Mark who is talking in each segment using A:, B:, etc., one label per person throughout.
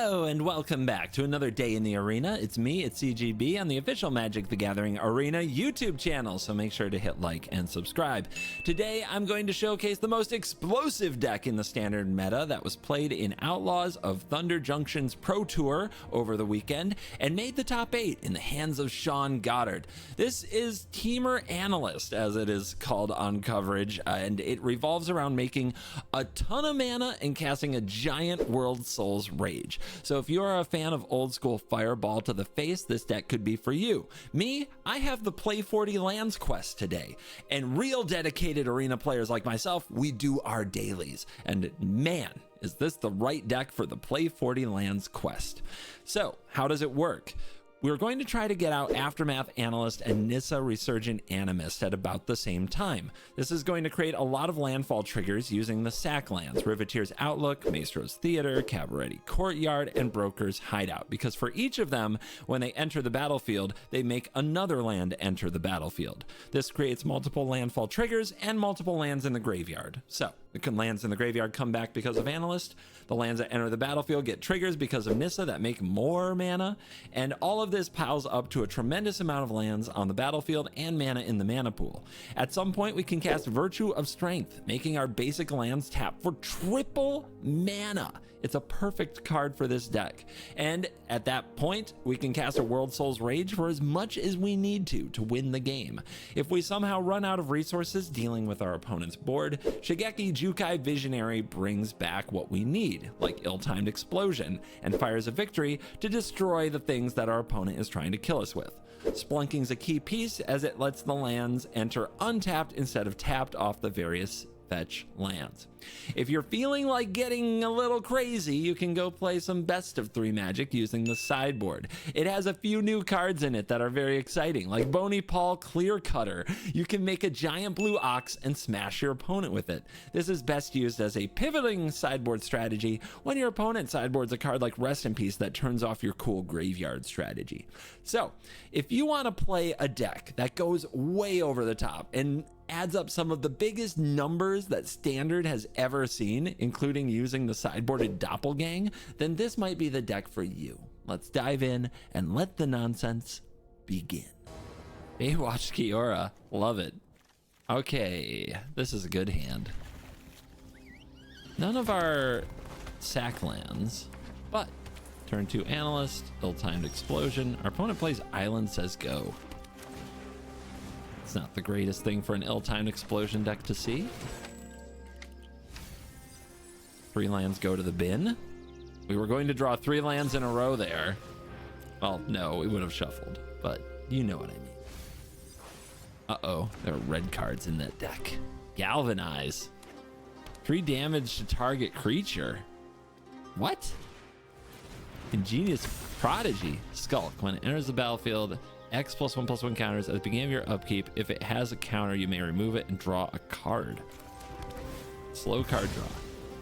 A: Hello and welcome back to another day in the arena. It's me, it's CGB on the official Magic the Gathering Arena YouTube channel, so make sure to hit like and subscribe. Today I'm going to showcase the most explosive deck in the standard meta that was played in Outlaws of Thunder Junction's Pro Tour over the weekend and made the top 8 in the hands of Goddard. This is Temur Analyst, as it is called on coverage, and it revolves around making a ton of mana and casting a giant World Souls Rage. So if you are a fan of old school fireball to the face, this deck could be for you. Me, I have the Play 40 Lands quest today, and real dedicated arena players like myself, we do our dailies. And man, is this the right deck for the Play 40 Lands quest. So how does it work? We're going to try to get out Aftermath Analyst and Nissa Resurgent Animist at about the same time. This is going to create a lot of landfall triggers using the sack lands, Riveteer's Outlook, Maestro's Theater, Cabaret Courtyard, and Broker's Hideout, because for each of them, when they enter the battlefield, they make another land enter the battlefield. This creates multiple landfall triggers and multiple lands in the graveyard. So the lands in the graveyard come back because of Analyst. The lands that enter the battlefield get triggers because of Nissa that make more mana, and all of this piles up to a tremendous amount of lands on the battlefield and mana in the mana pool. At some point, we can cast Virtue of Strength, making our basic lands tap for triple mana. It's a perfect card for this deck. And at that point, we can cast a World Souls Rage for as much as we need to win the game. If we somehow run out of resources dealing with our opponent's board, Shigeki Jukai Visionary brings back what we need, like Ill-Timed Explosion, and fires a victory to destroy the things that our opponent is trying to kill us with. Splunking's a key piece as it lets the lands enter untapped instead of tapped off the various fetch lands. If you're feeling like getting a little crazy, you can go play some best of 3 Magic using the sideboard. It has a few new cards in it that are very exciting, like Bony Paul Clear Cutter. You can make a giant blue ox and smash your opponent with it. This is best used as a pivoting sideboard strategy when your opponent sideboards a card like Rest in Peace that turns off your cool graveyard strategy. So if you want to play a deck that goes way over the top and adds up some of the biggest numbers that Standard has ever seen, including using the sideboarded Doppelgang, then this might be the deck for you. Let's dive in and let the nonsense begin. Baywatch Kiora, love it. Okay, this is a good hand. None of our sack lands, but turn 2 Analyst, Ill-Timed Explosion. Our opponent plays Island Says Go. It's not the greatest thing for an Ill-Timed Explosion deck to see. 3 lands go to the bin. We were going to draw 3 lands in a row there. Well, no, we would have shuffled, but you know what I mean. Uh-oh, there are red cards in that deck. Galvanize. 3 damage to target creature. What? Ingenious Prodigy. Skulk. When it enters the battlefield, X +1/+1 counters at the beginning of your upkeep. If it has a counter, you may remove it and draw a card. Slow card draw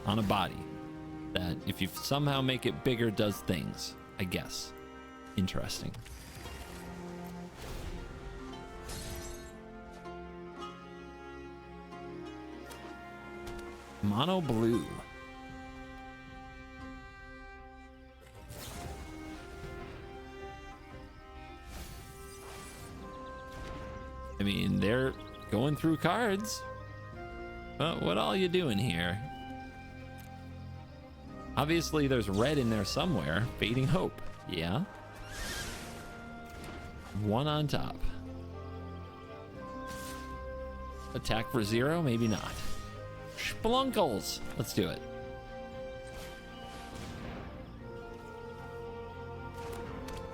A: on a body that, if you somehow make it bigger, does things, I guess. Interesting. Mono blue. I mean, they're going through cards. But what all you doing here? Obviously, there's red in there somewhere. Fading Hope. Yeah. 1 on top. Attack for 0? Maybe not. Splunkles. Let's do it.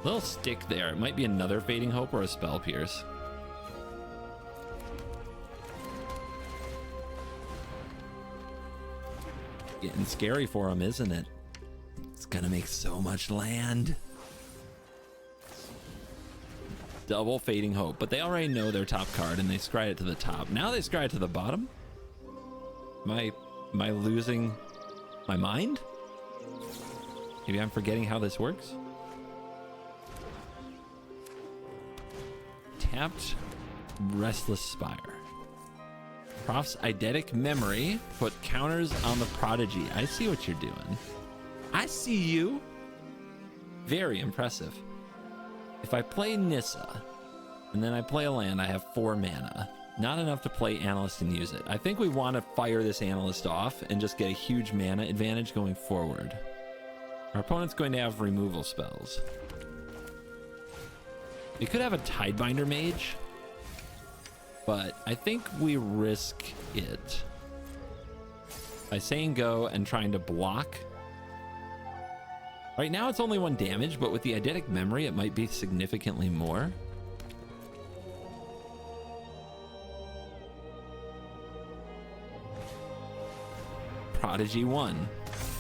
A: Little stick there. It might be another Fading Hope or a Spell Pierce. Getting scary for him, isn't it? It's gonna make so much land. Double Fading Hope, but they already know their top card and they scry it to the top. Now they scry it to the bottom? Am I losing my mind? Maybe I'm forgetting how this works? Tapped Restless Spire. Prof's eidetic memory. Put counters on the Prodigy. I see what you're doing. I see you. Very impressive. If I play Nissa, and then I play a land, I have 4 mana. Not enough to play Analyst and use it. I think we want to fire this Analyst off and just get a huge mana advantage going forward. Our opponent's going to have removal spells. We could have a Tidebinder Mage, but I think we risk it by saying go and trying to block. Right now it's only 1 damage, but with the Eidetic Memory it might be significantly more. Prodigy 1.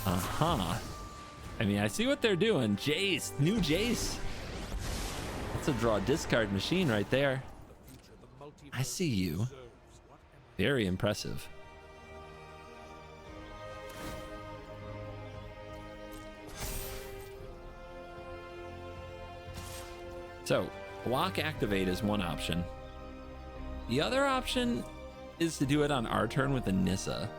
A: I mean, I see what they're doing. Jace, new Jace. That's a draw discard machine right there. I see you. Very impressive. So, block activate is one option. The other option is to do it on our turn with a Nissa.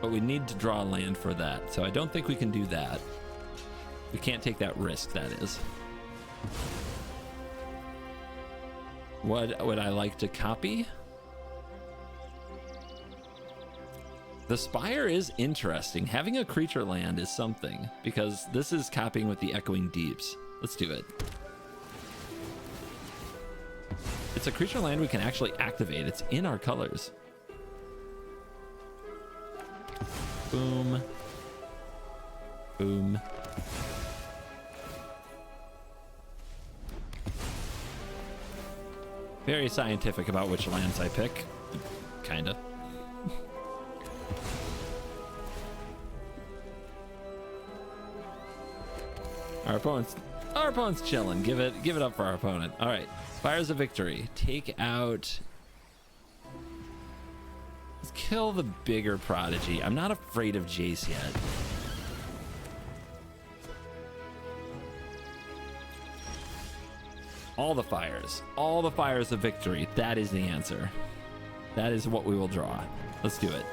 A: But we need to draw a land for that, so I don't think we can do that. We can't take that risk, that is. What would I like to copy? The Spire is interesting. Having a creature land is something, because this is copying with the Echoing Deeps. Let's do it. It's a creature land we can actually activate. It's in our colors. Boom. Boom. Very scientific about which lands I pick. Kinda. Our opponent's chilling. Give it up for our opponent. All right. Fires of Victory. Take out. Let's kill the bigger Prodigy. I'm not afraid of Jace yet. All the fires of victory. That is the answer. That is what we will draw. Let's do it.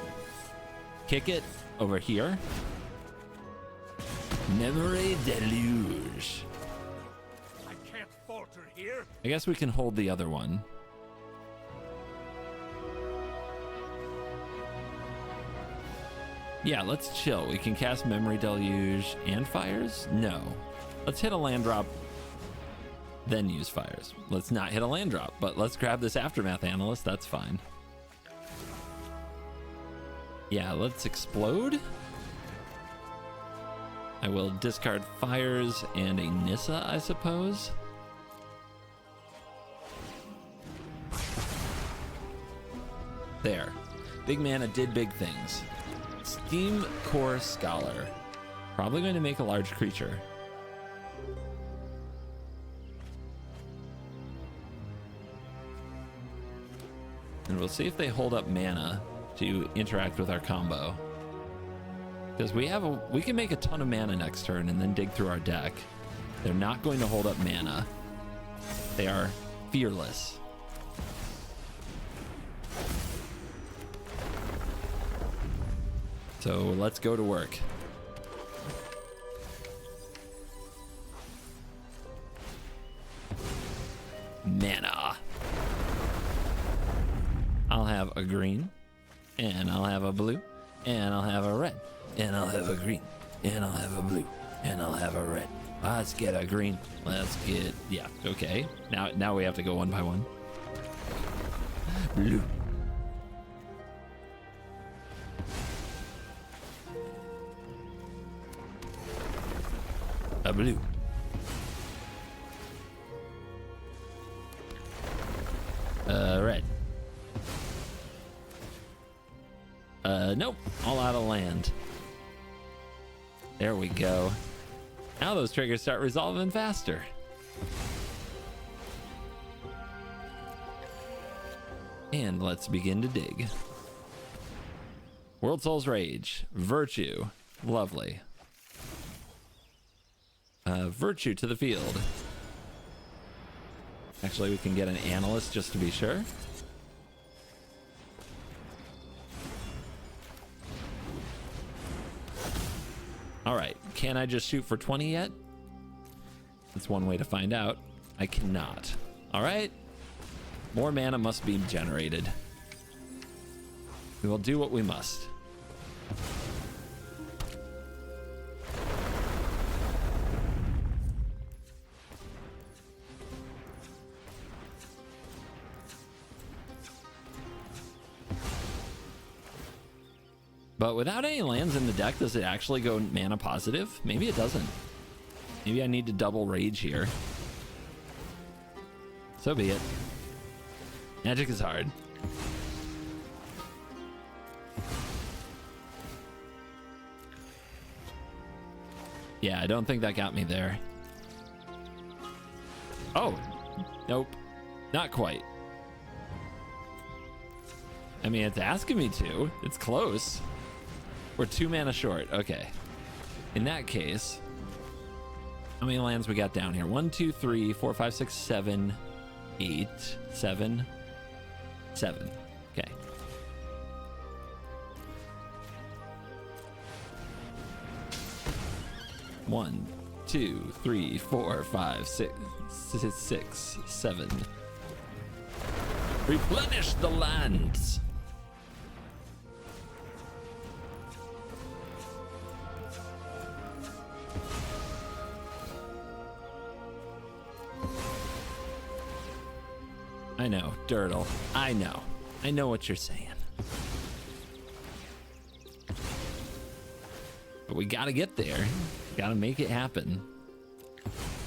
A: Kick it over here. Memory Deluge.
B: I can't falter here.
A: I guess we can hold the other one. Yeah, let's chill. We can cast Memory Deluge and fires? No. Let's hit a land drop, then use fires. Let's not hit a land drop, but let's grab this Aftermath Analyst. That's fine. Yeah, let's explode. I will discard fires and a Nissa, I suppose. There. Big mana did big things. Steam Core Scholar. Probably going to make a large creature. And we'll see if they hold up mana to interact with our combo. Because we can make a ton of mana next turn and then dig through our deck. They're not going to hold up mana. They are fearless. So let's go to work. Mana. I'll have a green, and I'll have a blue, and I'll have a red, and I'll have a green, and I'll have a blue, and I'll have a red. Let's get a green. Let's get, yeah, okay. Now we have to go one by one. Blue. A blue. Red. Nope. All out of land. There we go. Now those triggers start resolving faster. And let's begin to dig. World Soul's Rage. Virtue. Lovely. Virtue to the field. Actually, we can get an Analyst just to be sure. All right, can I just shoot for 20 yet? That's one way to find out. I cannot. All right, more mana must be generated. We will do what we must. But without any lands in the deck, does it actually go mana positive? Maybe it doesn't. Maybe I need to double rage here. So be it. Magic is hard. Yeah, I don't think that got me there. Oh, nope, not quite. I mean, it's asking me to. It's close. We're 2 mana short. Okay. In that case, how many lands we got down here? 1, 2, 3, 4, 5, 6, 7, 8, 7, 7. Okay. One, 2, 3, 4, 5, 6, 6, 7. Replenish the lands. I know, Dirtle. I know. I know what you're saying. But we gotta get there. Gotta make it happen.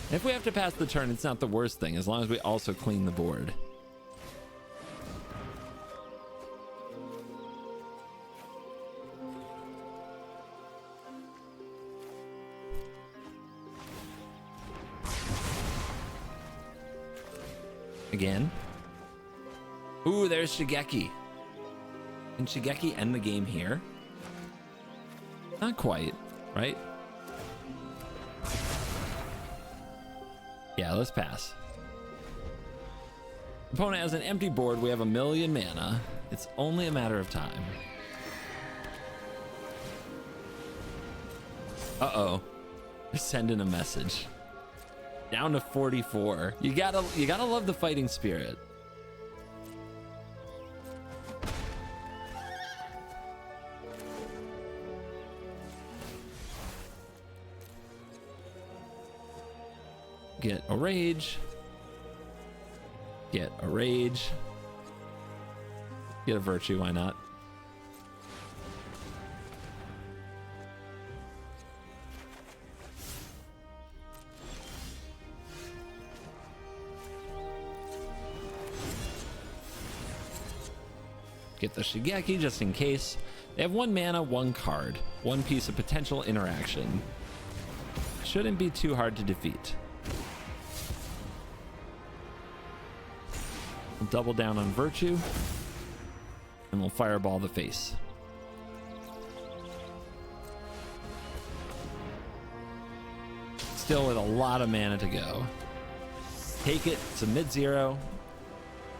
A: If we have to pass the turn, it's not the worst thing, as long as we also clean the board. Again. Ooh, there's Shigeki. Can Shigeki end the game here? Not quite, right? Yeah, let's pass. Opponent has an empty board. We have 1,000,000 mana. It's only a matter of time. Uh-oh. They're sending a message. Down to 44. You gotta love the fighting spirit. Get a rage. Get a rage. Get a virtue, why not? Get the Shigeki just in case. They have 1 mana, 1 card, 1 piece of potential interaction. Shouldn't be too hard to defeat. We'll double down on virtue, and we'll fireball the face. Still with a lot of mana to go. Take it to mid-zero.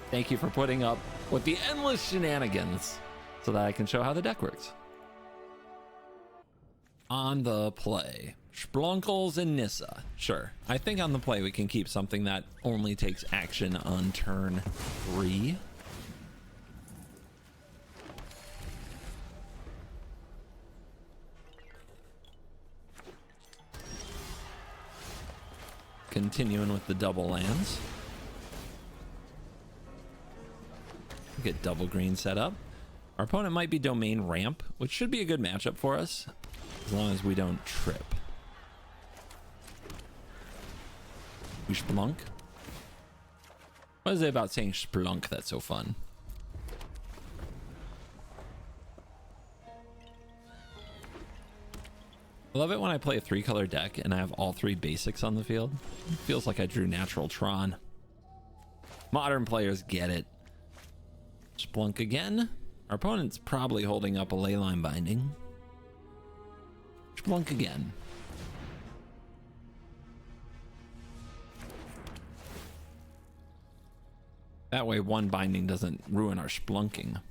A: Thank you for putting up with the endless shenanigans so that I can show how the deck works. On the play, Splunkles and Nissa. Sure, I think on the play we can keep something that only takes action on turn 3. Continuing with the double lands. Get double green set up. Our opponent might be domain ramp, which should be a good matchup for us, as long as we don't trip. We splunk. What is it about saying splunk that's so fun? I love it when I play a 3-color deck and I have all 3 basics on the field. It feels like I drew natural Tron. Modern players get it. Splunk again. Our opponent's probably holding up a leyline binding. Splunk again. That way 1 binding doesn't ruin our splunking.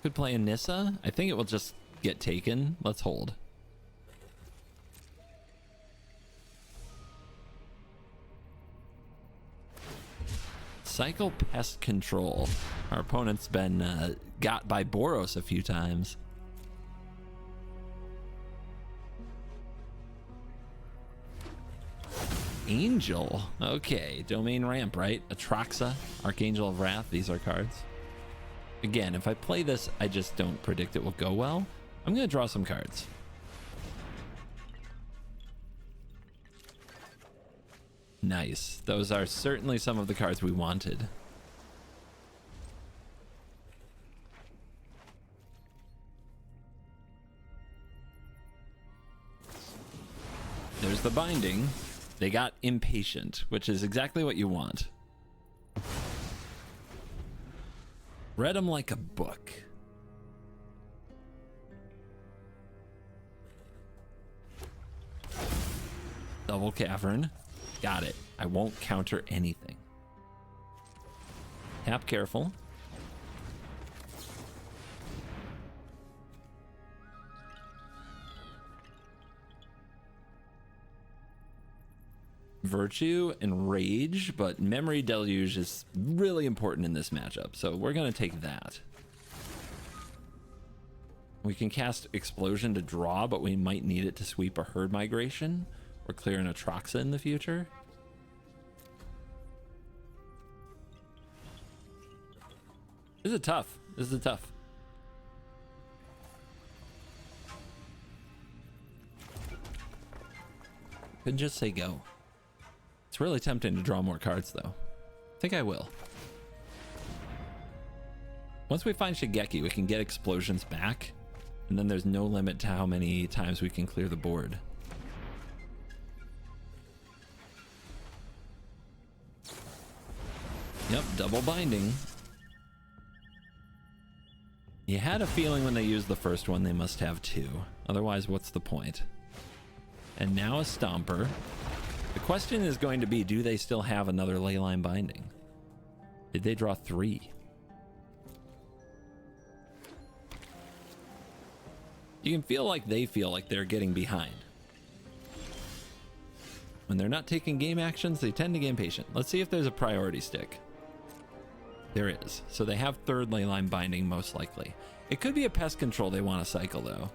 A: Could play a Nissa. I think it will just get taken. Let's hold. Cycle Pest Control. Our opponent's been got by Boros a few times. Angel. Okay, Domain Ramp, right? Atraxa, Archangel of Wrath. These are cards. Again, if I play this, I just don't predict it will go well. I'm going to draw some cards. Nice. Those are certainly some of the cards we wanted. There's the binding. They got impatient, which is exactly what you want. Read them like a book. Double Cavern. Got it. I won't counter anything. Tap careful. Virtue and Rage, but Memory Deluge is really important in this matchup, so we're going to take that. We can cast Explosion to draw, but we might need it to sweep a Herd Migration or clear an Atraxa in the future. This is tough. This is tough. Couldn't just say go. It's really tempting to draw more cards, though. I think I will. Once we find Shigeki, we can get explosions back, and then there's no limit to how many times we can clear the board. Yep, double binding. You had a feeling when they used the first one they must have two. Otherwise, what's the point? And now a Stomper. The question is going to be, do they still have another Leyline Binding? Did they draw 3? You can feel like they feel like they're getting behind. When they're not taking game actions, they tend to get impatient. Let's see if there's a priority stick. There is. So they have third Leyline Binding, most likely. It could be a Pest Control they want to cycle, though.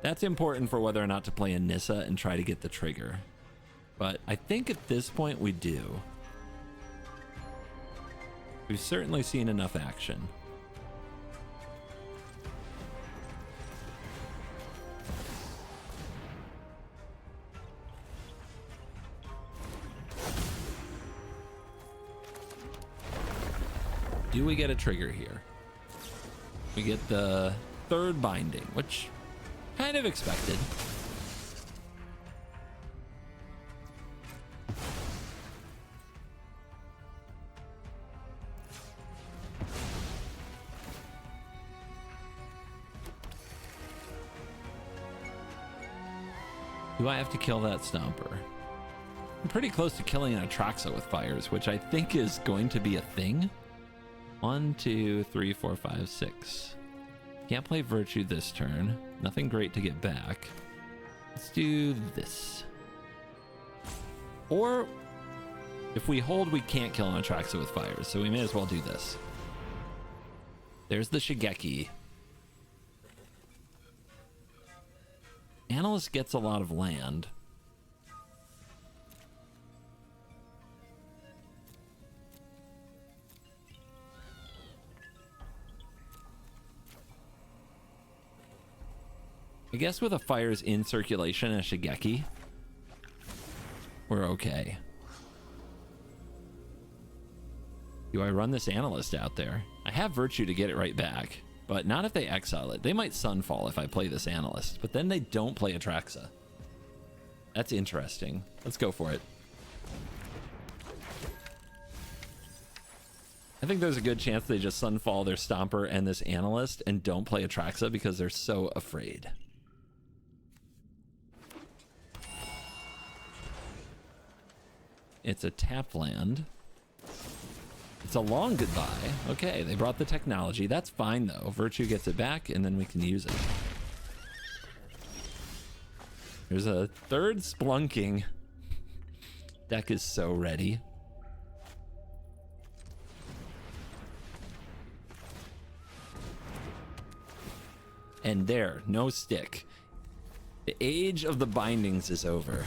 A: That's important for whether or not to play a Nissa and try to get the trigger. But I think at this point we do. We've certainly seen enough action. Do we get a trigger here? We get the third binding, which kind of expected. Do I have to kill that Stomper? I'm pretty close to killing an Atraxa with fires, which I think is going to be a thing. 1, 2, 3, 4, 5, 6. Can't play Virtue this turn. Nothing great to get back. Let's do this. Or if we hold, we can't kill an Atraxa with fires, so we may as well do this. There's the Shigeki. Analyst gets a lot of land. I guess with a fires in circulation and a Shigeki, we're okay. Do I run this Analyst out there? I have Virtue to get it right back, but not if they exile it. They might Sunfall if I play this Analyst, but then they don't play Atraxa. That's interesting. Let's go for it. I think there's a good chance they just Sunfall their Stomper and this Analyst and don't play Atraxa because they're so afraid. It's a tap land. It's a long goodbye. Okay, they brought the technology. That's fine, though. Virtue gets it back, and then we can use it. There's a third splunking. Deck is so ready. And there, no stick. The age of the bindings is over.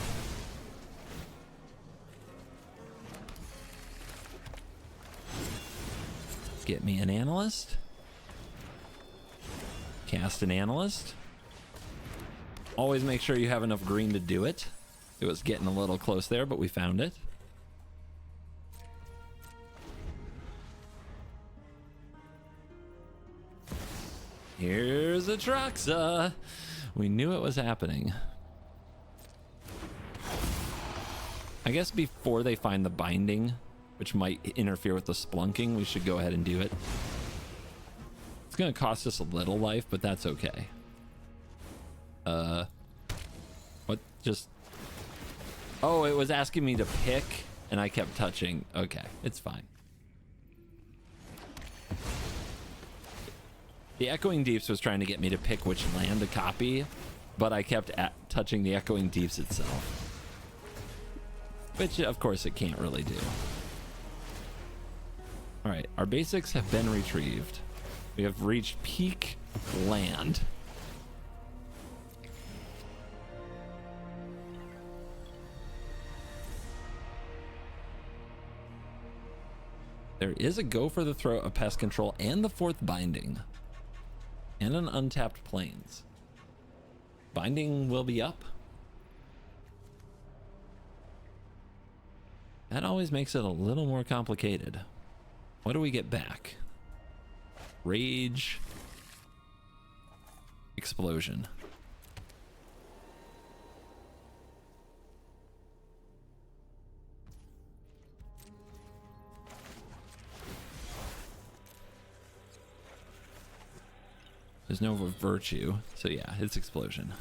A: Get me an analyst. Cast an analyst. Always make sure you have enough green to do it. It was getting a little close there, but we found it. Here's Atraxa. We knew it was happening. I guess before they find the binding, which might interfere with the splunking, we should go ahead and do it. It's gonna cost us a little life, but that's okay. What just... Oh, it was asking me to pick, and I kept touching. Okay, it's fine. The Echoing Deeps was trying to get me to pick which land to copy, but I kept touching the Echoing Deeps itself. Which, of course, it can't really do. All right, our basics have been retrieved. We have reached peak land. There is a go for the throat of pest control and the fourth binding. And an untapped plains. Binding will be up. That always makes it a little more complicated. What do we get back? Rage. Explosion. There's no virtue, so yeah, it's explosion.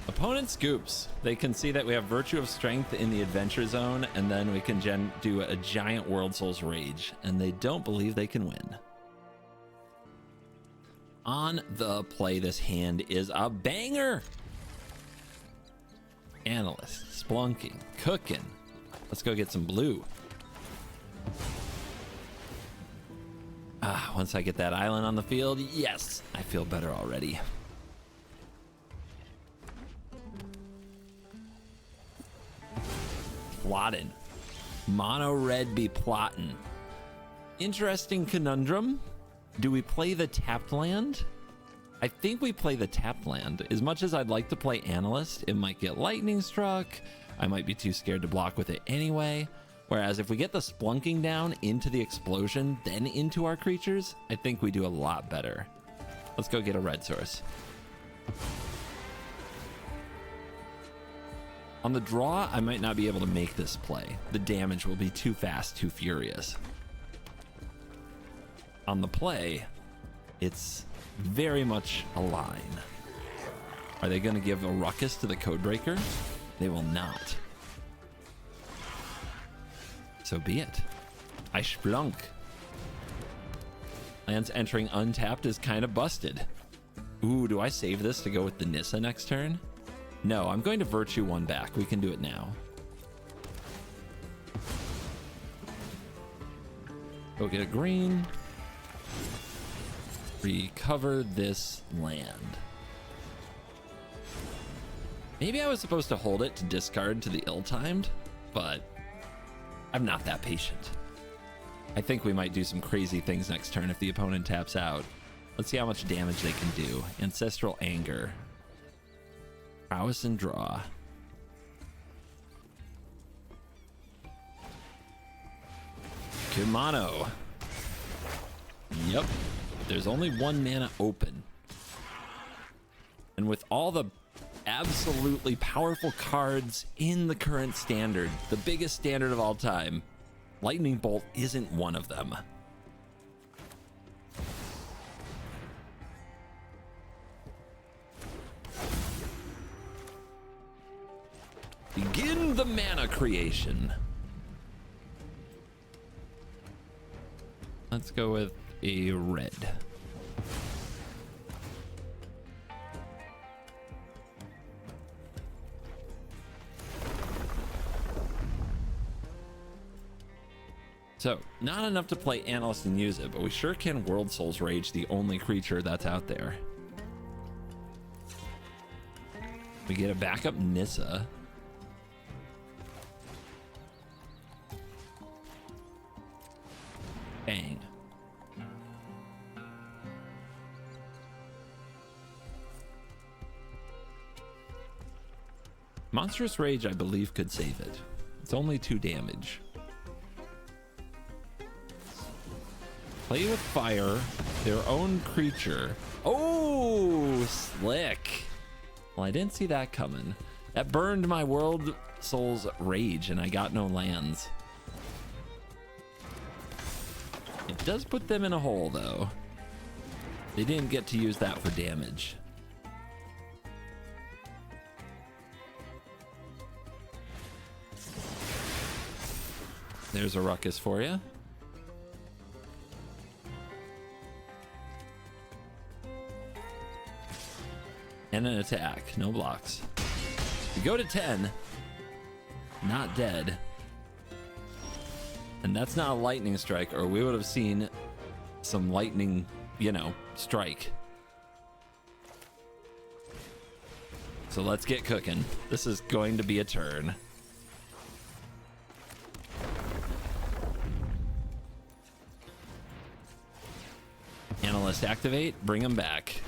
A: Opponent scoops. They can see that we have Virtue of Strength in the Adventure Zone, and then we can do a giant World Souls Rage, and they don't believe they can win. On the play, this hand is a banger. Analyst, splunking, cooking. Let's go get some blue. Once I get that island on the field, yes, I feel better already. Plotting. Mono red be plotting. Interesting conundrum. Do we play the tapped land? I think we play the tapped land. As much as I'd like to play Analyst, it might get lightning struck. I might be too scared to block with it anyway. Whereas if we get the splunking down into the explosion, then into our creatures, I think we do a lot better. Let's go get a red source. On the draw, I might not be able to make this play. The damage will be too fast, too furious. On the play, it's very much a line. Are they going to give a ruckus to the Codebreaker? They will not. So be it. I splunk. Lands entering untapped is kind of busted. Ooh, do I save this to go with the Nissa next turn? No, I'm going to Virtue one back. We can do it now. Go get a green. Recover this land. Maybe I was supposed to hold it to discard to the ill-timed, but I'm not that patient. I think we might do some crazy things next turn if the opponent taps out. Let's see how much damage they can do. Ancestral Anger. Prowess and draw. Kumano. Yep. There's only one mana open. And with all the absolutely powerful cards in the current standard, the biggest standard of all time, Lightning Bolt isn't one of them. Begin the mana creation. Let's go with a red. So, not enough to play Analyst and use it, but we sure can World Soul's Rage, the only creature that's out there. We get a backup Nissa. Bang. Monstrous Rage, I believe, could save it. It's only 2 damage. Play with fire, their own creature. Oh, slick. Well, I didn't see that coming. That burned my World Soul's Rage, and I got no lands. It does put them in a hole, though. They didn't get to use that for damage. There's a ruckus for you. And an attack, no blocks. We go to 10, not dead. And that's not a lightning strike, or we would have seen some lightning, you know, strike. So let's get cooking. This is going to be a turn. Analyst activate, bring him back.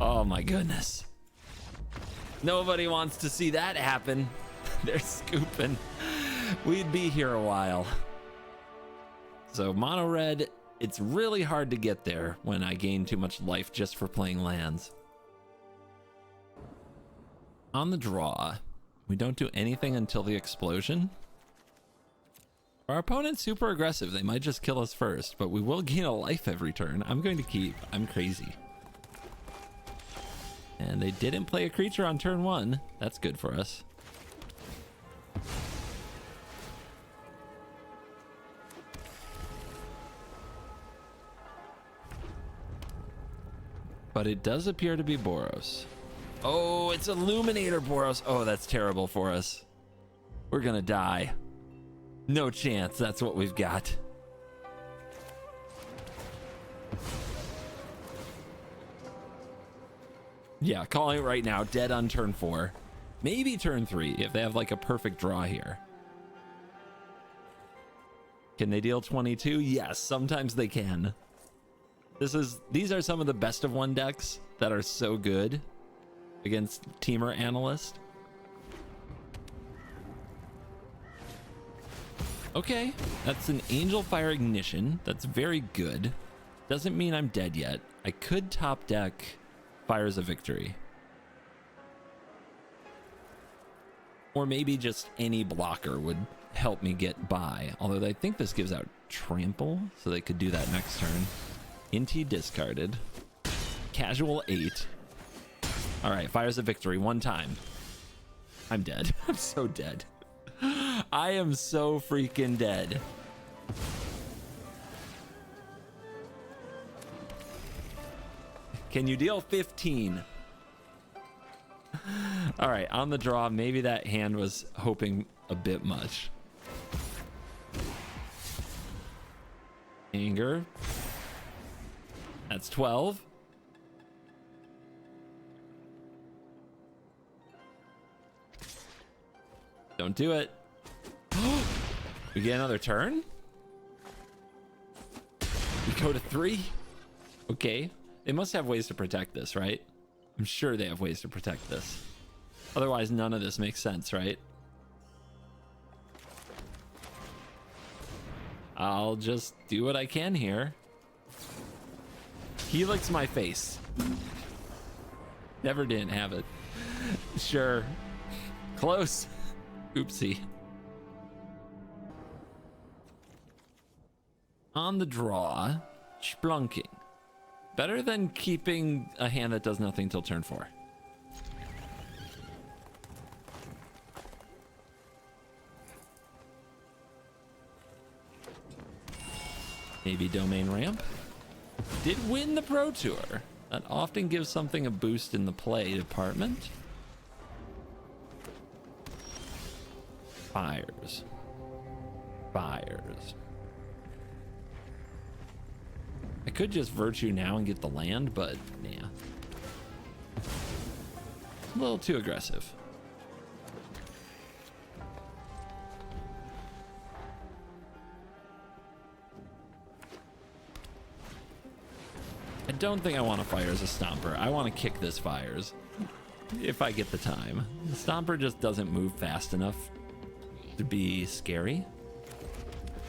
A: Oh my goodness. Nobody wants to see that happen. They're scooping. We'd be here a while. So mono red, it's really hard to get there when I gain too much life just for playing lands. On the draw, we don't do anything until the explosion. Our opponent's super aggressive. They might just kill us first, but we will gain a life every turn. I'm going to keep. I'm crazy. And they didn't play a creature on turn 1. That's good for us. But it does appear to be Boros. Oh, it's Illuminator Boros. Oh, that's terrible for us. We're gonna die. No chance. That's what we've got. Yeah, calling it right now. Dead on turn 4. Maybe turn 3 if they have like a perfect draw here. Can they deal 22? Yes, sometimes they can. These are some of the best of 1 decks that are so good against Temur Analyst. Okay, that's an Angel Fire Ignition. That's very good. Doesn't mean I'm dead yet. I could top deck Fires of Victory. Or maybe just any blocker would help me get by. Although I think this gives out Trample, so they could do that next turn. Inti discarded. Casual 8. All right, Fires of Victory 1 time. I'm dead. I'm so dead. I am so freaking dead. Can you deal 15? All right, on the draw, maybe that hand was hoping a bit much. Anger. That's 12. Don't do it. We get another turn? We go to 3? Okay. They must have ways to protect this, right? I'm sure they have ways to protect this. Otherwise, none of this makes sense, right? I'll just do what I can here. Helix my face. Never didn't have it. Sure. Close. Oopsie. On the draw, splunking. Better than keeping a hand that does nothing till turn 4. Maybe Domain Ramp. Did win the Pro Tour. That often gives something a boost in the play department. Fires. Fires. I could just Virtue now and get the land, but yeah. A little too aggressive. I don't think I want to fire as a Stomper. I want to kick this fires if I get the time. The Stomper just doesn't move fast enough to be scary.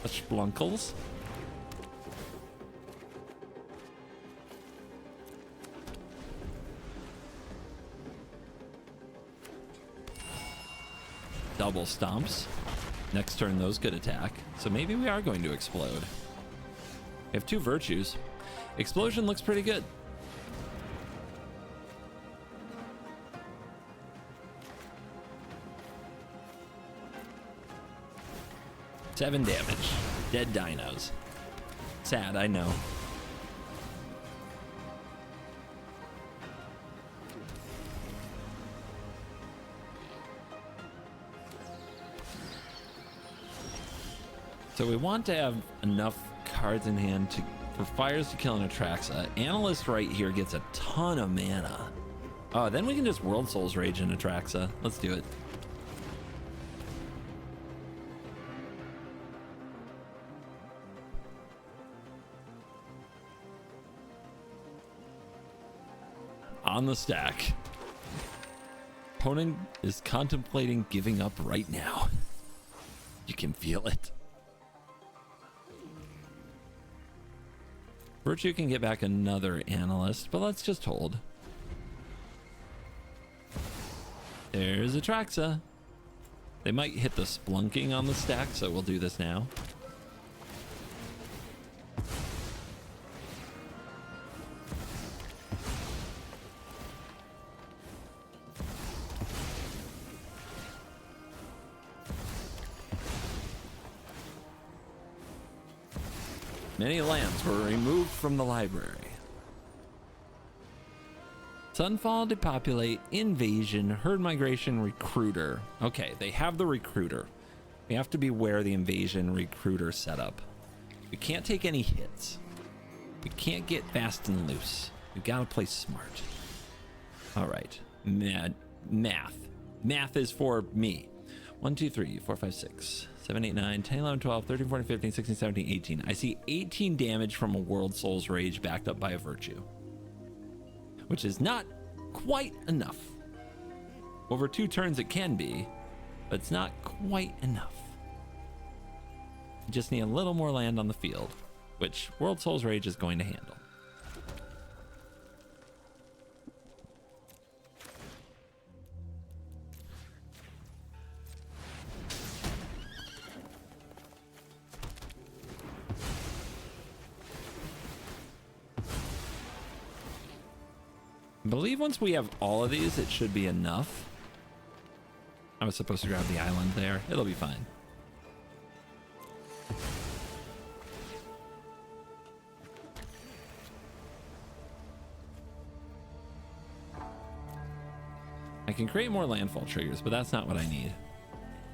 A: The Splunkles. Double stomps. Next turn, those could attack. So maybe we are going to explode. We have 2 virtues. Explosion looks pretty good. Seven damage. Dead dinos. Sad, I know. So we want to have enough cards in hand for fires to kill an Atraxa. Analyst right here gets a ton of mana. Oh, then we can just World Souls Rage in Atraxa. Let's do it. On the stack. Opponent is contemplating giving up right now. You can feel it. Virtue can get back another Analyst, but let's just hold. There's Atraxa. They might hit the Splunking on the stack, so we'll do this now. Many lands were removed from the library. Sunfall, depopulate, invasion, herd migration, recruiter. Okay, they have the recruiter. We have to be aware of the invasion recruiter setup. We can't take any hits. We can't get fast and loose. We gotta play smart. All right, math. Math is for me. 1, 2, 3, 4, 5, 6, 7, 8, 9, 10, 11, 12, 13, 14, 15, 16, 17, 18. I see 18 damage from a World Souls Rage backed up by a Virtue, which is not quite enough. Over 2 turns it can be, but it's not quite enough. You just need a little more land on the field, which World Souls Rage is going to handle. I believe once we have all of these, it should be enough. I was supposed to grab the island there. It'll be fine. I can create more landfall triggers, but that's not what I need.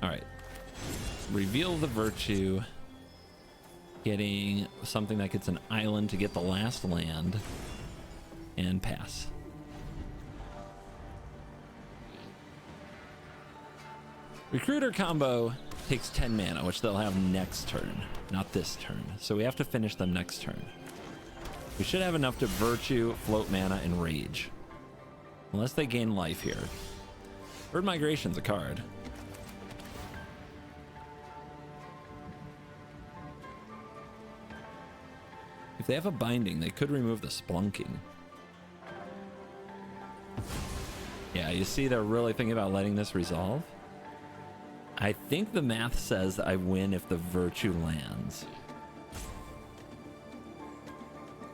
A: All right. Reveal the Virtue. Getting something that gets an island to get the last land. And pass. Recruiter combo takes 10 mana, which they'll have next turn, not this turn. So we have to finish them next turn. We should have enough to Virtue, float mana, and Rage. Unless they gain life here. Bird Migration's a card. If they have a binding, they could remove the Splunking. Yeah, you see they're really thinking about letting this resolve. I think the math says I win if the Virtue lands.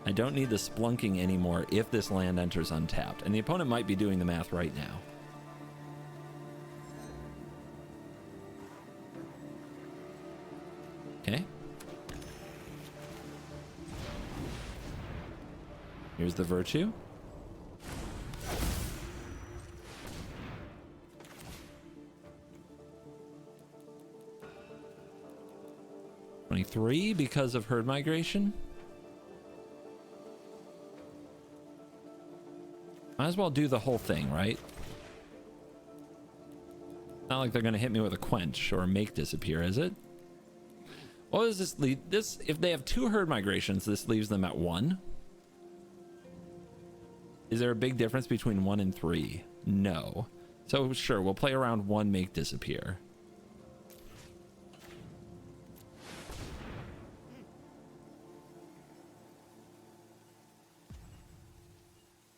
A: I don't need the Splunking anymore if this land enters untapped, and the opponent might be doing the math right now. Okay. Here's the Virtue. $23 because of herd migration. Might as well do the whole thing, right? Not like they're gonna hit me with a quench or make disappear, is it? What does this leave? This, if they have 2 herd migrations, this leaves them at 1. Is there a big difference between 1 and 3? No. So sure, we'll play around 1 make disappear.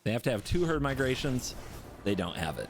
A: They have to have 2 herd migrations. They don't have it.